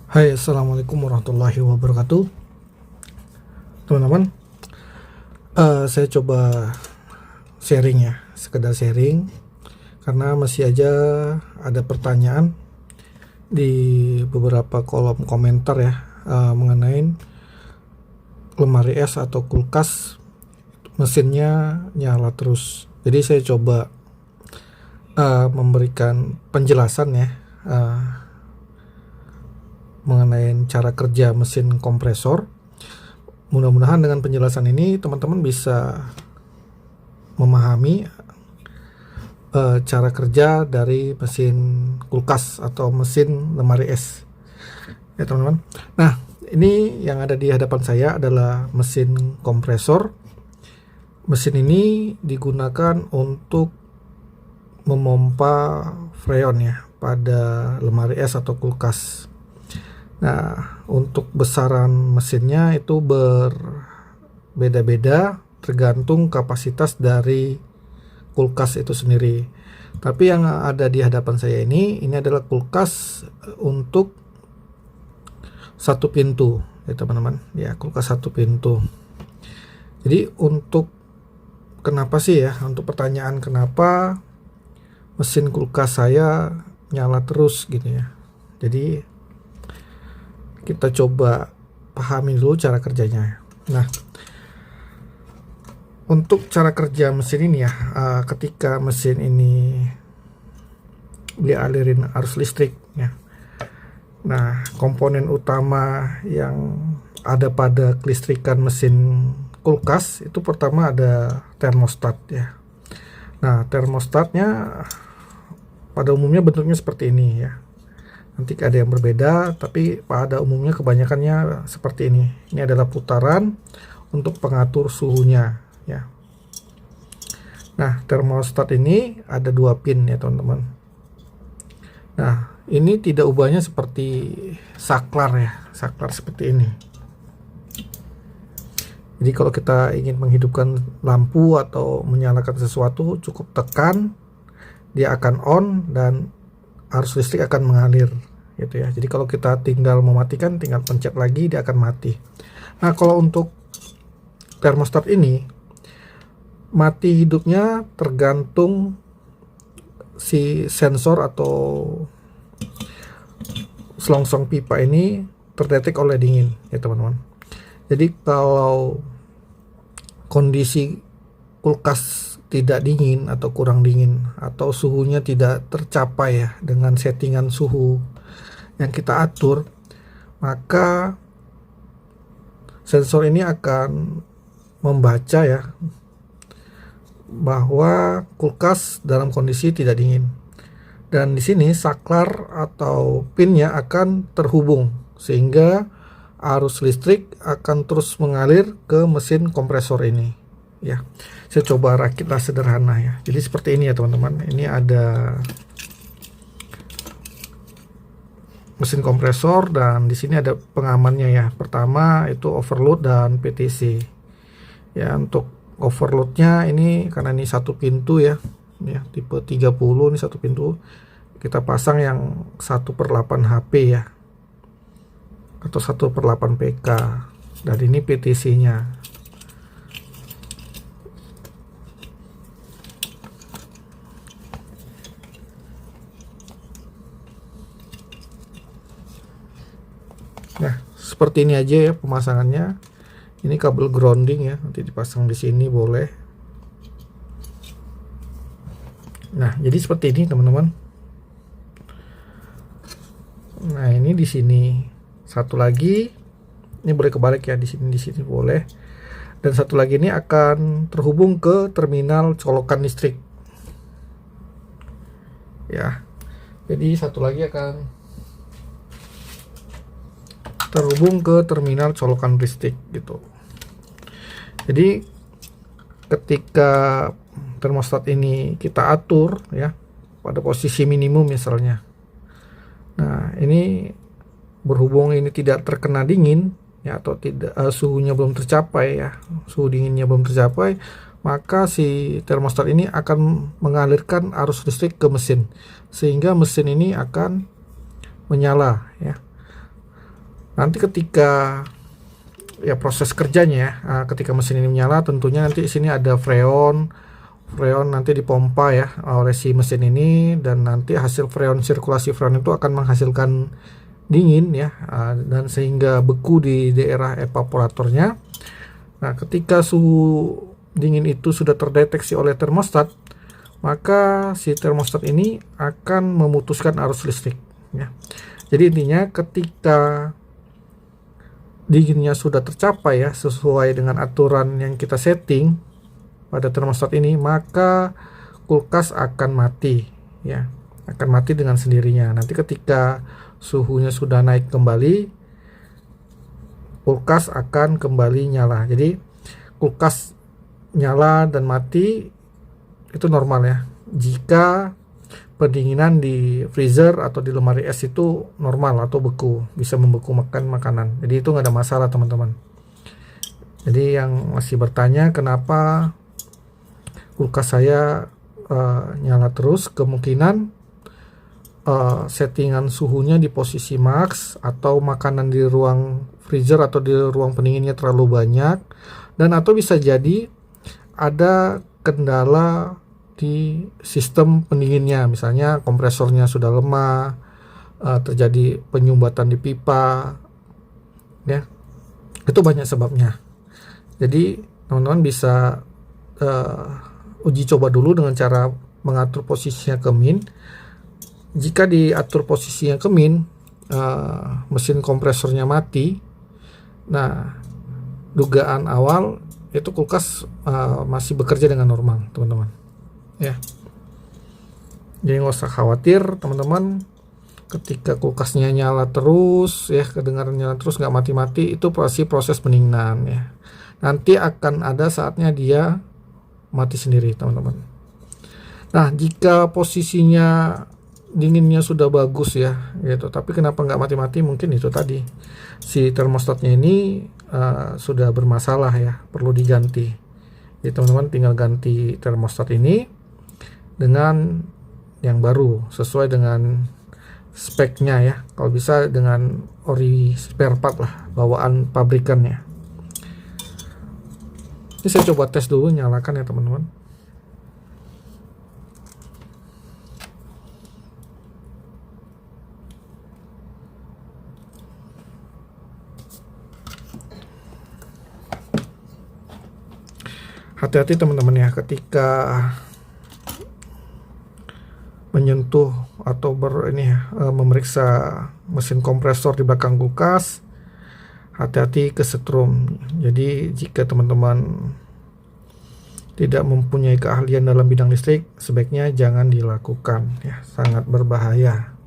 Hai, assalamualaikum warahmatullahi wabarakatuh, teman-teman. Saya coba sharing ya, sekedar sharing, karena masih aja ada pertanyaan di beberapa kolom komentar ya, mengenai lemari es atau kulkas mesinnya nyala terus. Jadi saya coba memberikan penjelasan ya, mengenai cara kerja mesin kompresor. Mudah-mudahan dengan penjelasan ini teman-teman bisa memahami cara kerja dari mesin kulkas atau mesin lemari es ya teman-teman. Nah, ini yang ada di hadapan saya adalah mesin kompresor. Mesin ini digunakan untuk memompa freon ya pada lemari es atau kulkas. Nah, untuk besaran mesinnya itu berbeda-beda tergantung kapasitas dari kulkas itu sendiri. Tapi yang ada di hadapan saya ini adalah kulkas untuk satu pintu ya teman-teman. Ya, kulkas satu pintu. Jadi untuk kenapa sih ya? Untuk pertanyaan kenapa mesin kulkas saya nyala terus gitu ya. Jadi kita coba pahami dulu cara kerjanya. Nah, untuk cara kerja mesin ini ya, ketika mesin ini dialirin arus listrik ya. Nah, komponen utama yang ada pada kelistrikan mesin kulkas itu pertama ada termostat ya. Nah, termostatnya pada umumnya bentuknya seperti ini ya. Nanti ada yang berbeda, tapi pada umumnya kebanyakannya seperti ini. Ini adalah putaran untuk pengatur suhunya ya. Nah, termostat ini ada dua pin ya teman-teman. Nah, ini tidak ubahnya seperti saklar ya, saklar seperti ini. Jadi kalau kita ingin menghidupkan lampu atau menyalakan sesuatu, cukup tekan, dia akan on dan arus listrik akan mengalir gitu ya. Jadi kalau kita tinggal mematikan, tinggal pencet lagi, dia akan mati. Nah, kalau untuk termostat ini mati hidupnya tergantung si sensor atau selongsong pipa ini terdetek oleh dingin ya teman-teman. Jadi kalau kondisi kulkas tidak dingin atau kurang dingin atau suhunya tidak tercapai ya dengan settingan suhu yang kita atur, maka sensor ini akan membaca ya bahwa kulkas dalam kondisi tidak dingin. Dan di sini saklar atau pinnya akan terhubung sehingga arus listrik akan terus mengalir ke mesin kompresor ini ya. Saya coba rakitlah sederhana ya. Jadi seperti ini ya teman-teman. Ini ada mesin kompresor dan di sini ada pengamannya ya. Pertama itu overload dan PTC. Ya, untuk overloadnya ini karena ini satu pintu ya. Ya, tipe 30 ini satu pintu. Kita pasang yang 1/8 HP ya. Atau 1/8 PK. Dan ini PTC-nya. Nah, seperti ini aja ya pemasangannya. Ini kabel grounding ya, nanti dipasang di sini boleh. Nah, jadi seperti ini teman-teman. Nah, ini di sini satu lagi. Ini boleh kebalik ya, di sini boleh. Dan satu lagi ini akan terhubung ke terminal colokan listrik. Ya. Jadi satu lagi akan terhubung ke terminal colokan listrik gitu. Jadi ketika termostat ini kita atur ya pada posisi minimum misalnya. Nah, ini berhubung ini tidak terkena dingin ya atau tidak suhunya belum tercapai ya. Suhu dinginnya belum tercapai, maka si termostat ini akan mengalirkan arus listrik ke mesin sehingga mesin ini akan menyala ya. Nanti ketika ya proses kerjanya ya, ketika mesin ini menyala, tentunya nanti di sini ada freon nanti dipompa ya oleh si mesin ini, dan nanti hasil sirkulasi freon itu akan menghasilkan dingin ya, dan sehingga beku di daerah evaporatornya. Nah, ketika suhu dingin itu sudah terdeteksi oleh termostat, maka si termostat ini akan memutuskan arus listrik ya. Jadi intinya ketika dinginnya sudah tercapai ya sesuai dengan aturan yang kita setting pada termostat ini, maka kulkas akan mati ya, akan mati dengan sendirinya. Nanti ketika suhunya sudah naik kembali, kulkas akan kembali nyala. Jadi kulkas nyala dan mati itu normal ya, jika pendinginan di freezer atau di lemari es itu normal atau beku, bisa membeku makanan. Jadi itu nggak ada masalah teman-teman. Jadi yang masih bertanya kenapa kulkas saya nyala terus, kemungkinan settingan suhunya di posisi max, atau makanan di ruang freezer atau di ruang pendinginnya terlalu banyak, dan atau bisa jadi ada kendala di sistem pendinginnya, misalnya kompresornya sudah lemah, terjadi penyumbatan di pipa ya, itu banyak sebabnya. Jadi teman-teman bisa uji coba dulu dengan cara mengatur posisinya ke min. Jika diatur posisinya ke min, mesin kompresornya mati, nah dugaan awal itu kulkas masih bekerja dengan normal teman-teman ya. Jadi nggak usah khawatir teman-teman, ketika kulkasnya nyala terus ya, kedengaran nyala terus nggak mati-mati, itu proses pendinginan ya. Nanti akan ada saatnya dia mati sendiri teman-teman. Nah, jika posisinya dinginnya sudah bagus ya gitu, tapi kenapa nggak mati-mati, mungkin itu tadi si termostatnya ini sudah bermasalah ya, perlu diganti. Jadi teman-teman tinggal ganti termostat ini dengan yang baru sesuai dengan speknya ya, kalau bisa dengan ori spare part lah, bawaan pabrikannya. Ini saya coba tes dulu, nyalakan ya teman-teman. Hati-hati teman-teman ya, ketika menyentuh atau memeriksa mesin kompresor di belakang kulkas, hati-hati kesetrum. Jadi jika teman-teman tidak mempunyai keahlian dalam bidang listrik, sebaiknya jangan dilakukan ya, sangat berbahaya.